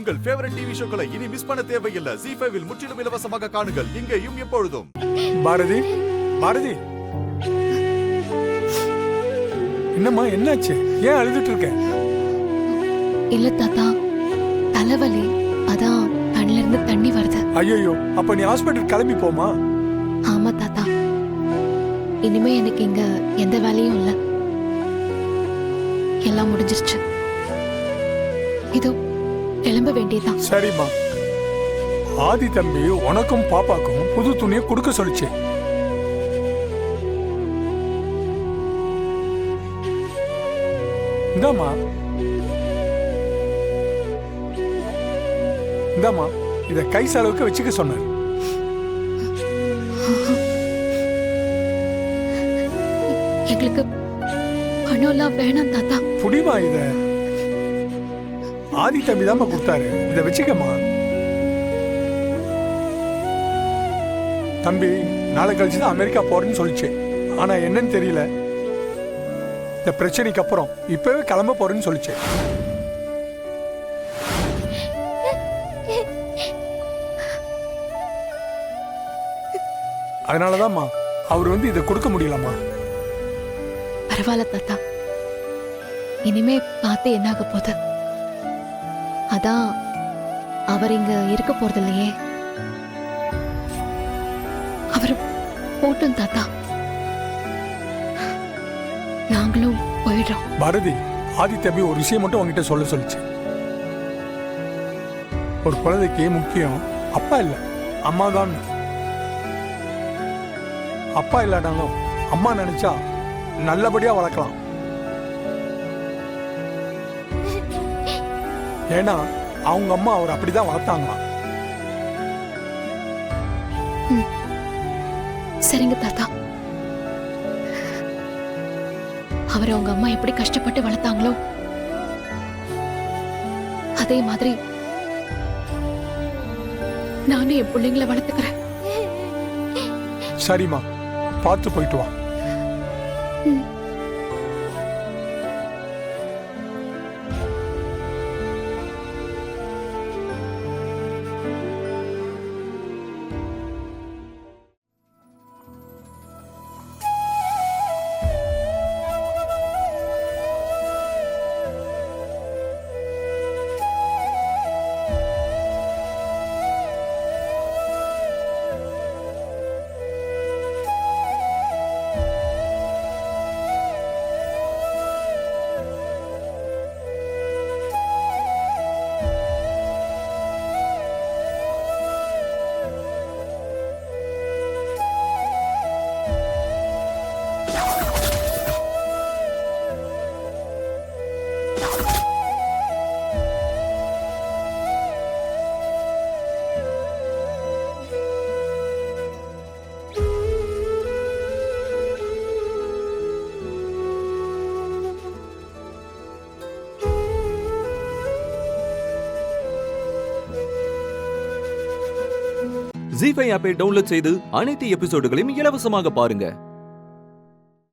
உங்கள் favourite TV ஷோக்களை இனி miss பண்ண தேவையில்லை. ZEE5 இல் முற்றிலும் இலவசமாக காணுங்கள். இங்கேயும் எப்பொழுதும். பாரதி, பாரதி, என்னம்மா என்னாச்சு? ஏன் அழுதுட்டு இருக்க? இல்ல தாத்தா, தலைவலி, அதான் கண்ணுல இருந்து தண்ணி வருது. ஐயோ, அப்ப நீ ஹாஸ்பிட்டல் கிளம்பி போமா? ஆமா தாத்தா, இனிமே எனக்கு இங்க எந்த வேலையும் இல்ல, எல்லாம் முடிஞ்சிருச்சு. இதோ கிளம்ப வேண்டியதான். சரிம்மா. ஆதி தம்பி உனக்கும் பாப்பாக்கும் புது துணியை கொடுக்க சொல்லிச்சு. இந்தாமா, இந்தாமா, இத கை செலவுக்கு வச்சுக்க சொன்னார். எங்களுக்கு பணம்லாம் வேணாம் தாத்தா. புடிமா, இத ஆதி தம்பி தாமா கொடுத்தாரு, இத வச்சுக்கம்மா. தம்பி நாளை கழிச்சுதான் அமெரிக்கா போறேன்னு சொல்லிச்சு. ஆனா என்னன்னு தெரியல, இந்த பிரச்சனைக்கு அப்புறம் இப்பவே கிளம்ப போறேன்னு சொல்லிச்சு. அதனாலதான்மா அவர் வந்து இதை கொடுக்க முடியலம்மா. பரவாயில்ல தாத்தா, இனிமே பார்த்து என்னாக போகுது. அதான் அவர் இங்க இருக்க போறது இல்லையே. அவர் போட்டும் தாத்தா, நாங்களும் போயிடுறோம். பாரதி, ஆதி தம்பி ஒரு விஷயம் மட்டும் உங்ககிட்ட சொல்ல சொல்லிச்சு. ஒரு குழந்தைக்கு முக்கியம் அப்பா இல்ல, அம்மா தான். அப்பா இல்லாட்டாலும் அம்மா நினைச்சா நல்லபடியா வளர்க்கலாம். ஏன்னா அவங்க அம்மா அவர் அப்படிதான் வளர்த்தாங்க. சரிங்க தாத்தா, அவர் அவங்க அம்மா எப்படி கஷ்டப்பட்டு வளர்த்தாங்களோ அதே மாதிரி நானும் என் பிள்ளைங்களை வளர்த்துக்கிறேன். சரிம்மா, பார்த்து போயிட்டு வா. ZEE5 ஆப்பை டவுன்லோட் செய்து அனைத்து எபிசோடுகளையும் இலவசமாக பாருங்க.